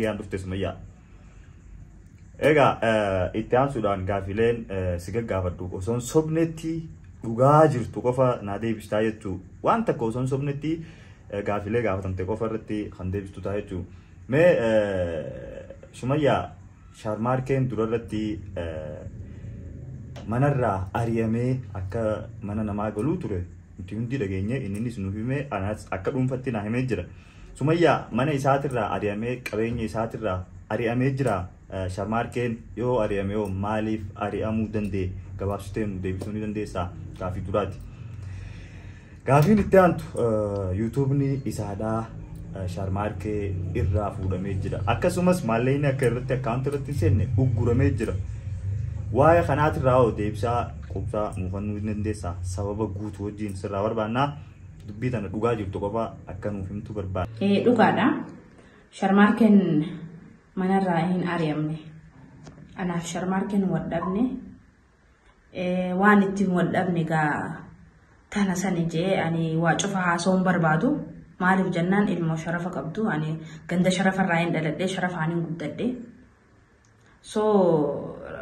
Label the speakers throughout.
Speaker 1: Yan dhufte Sumayyaa. Egaa itti aansuudhaan gaafileen si gaggaafadhu osoon sobnetti dhugaa jirtu qofa naa deebistaa jechuu waan takka osoon sobnetti gaafilee gaafatamte qofa irratti kan deebistu ta'a jechuu. Mee Sumayyaa Sharmaarkeen durarratti manarraa ari'amee akka mana namaa galuu ture nuti hundi dhageenye innis nuuf himee anas akka dhuunfatti naa himee jira. Sumayyaa mana isaatirraa ari'amee qabeenya isaatirraa ari'amee jira. Sharmaarkeen yoo ari'amee maaliif ari'amuu danda'e gabaabsitee nu deebisuu ni dandeessaa gaafii duraati. Gaafiin itti aantu yuutuubni isaadhaa Sharmaarkee irraa fuudhamee jira. Akkasumas maallaqni akka irratti akkaawuntii irratti hin seenne ugguramee jira. Waa'ee kanaatirraa deebisaa qubsaa nuufannuu ni dandeessaa sababa guutuu wajjin sirraa barbaannaa. Dubbii tana dhugaa jirtu qofa akka nuuf himtu barbaada.
Speaker 2: Dhugaadha. Sharmaarkeen manarraa hin ari'amne. Anaaf Sharmaarkeen wadhabne. Waan ittiin wadhabne gaa tana sani jee ani waa cufa haasawuun barbaadu. Maaliif jennaan ilmoo sharafa qabdu. Ani ganda sharafarraa hin dhaladhee sharafaan hin guddadhe. So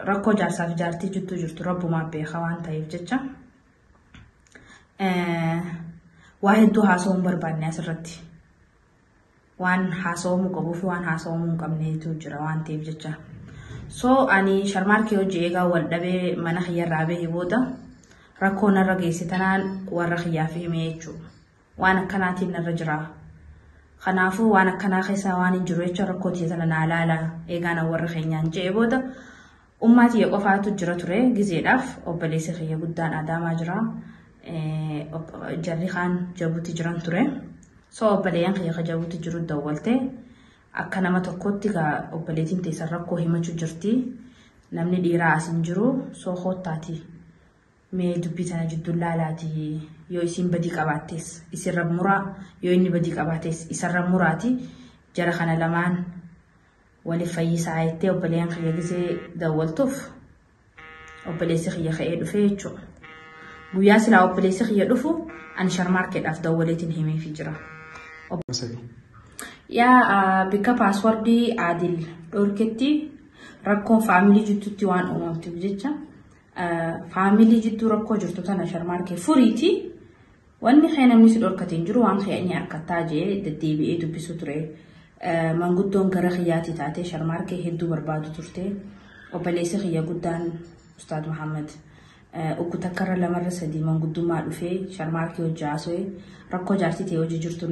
Speaker 2: rakkoo jaarsaaf jaartii juttu jirtu rabbumaa beeka waan ta'eef jecha. Waa hedduu haasawuun barbaadne asirratti. Waan haasawamuu qabuu fi waan haasawamuu hin qabneetu jira waan ta'eef jecha. So ani Sharmaarkee hojii eegaa wal dhabee mana kiyyarraa bahee booda rakkoo narra geesse tanaan warra kiyyaaf himee jechuudha. Waan akkanaatiin narra jira. Kanaafuu waan akkanaa keessaa waan hin jiru jecha rakkoo tiyya tana naa laala eegaan warra keenyaan je'ee booda ummaatii qofaatu jira ture gizeedhaaf obboleessi kiyya guddaan Adaamaa jira. Jarri kaan Jabuuti jiran ture. So obboleeyyan kiyya Jabuuti jiru dawwalte akka nama tokkotti gaa obboleettiin teessan rakkoo himachuu jirti. Namni dhiiraa as hin jiru. So koottaati. Mee dubbii tana jidduu laalaati yoo isin badii qabaattes isirra muraa yoo inni badii qabaattes isarra muraati jara kana lamaan waliif fayyisaa jettee obboleeyyan kiyya gisee dawwaltuuf obboleessi kiyya ka'ee dhufee jechuudha. Guyyaa silaa obboleessi kiyya dhufu ani Sharmaarkeedhaaf dawwaleetiin himeefii jira. Yaa bika paaswordii Aadil dhorketti rakkoon faamilii jittuutti waan uumamtuuf jecha faamilii jittuu rakkoo jirtu tana Sharmaarkee furiiti wanni kee namni si dhorkateen jiru waan kee inni harkattaa jee deddeebi'ee dubbisu ture. Manguddoon gara kiyyaati taatee Sharmaarkee hedduu barbaadu turte. Obboleessi kiyya guddaan Ustaad Muhammad ukkutakkarra lamarra sadii manguddummaa dhufee Sharmaarkee hojii haasa'ee rakkoo jaartii ta'e hojii jirtu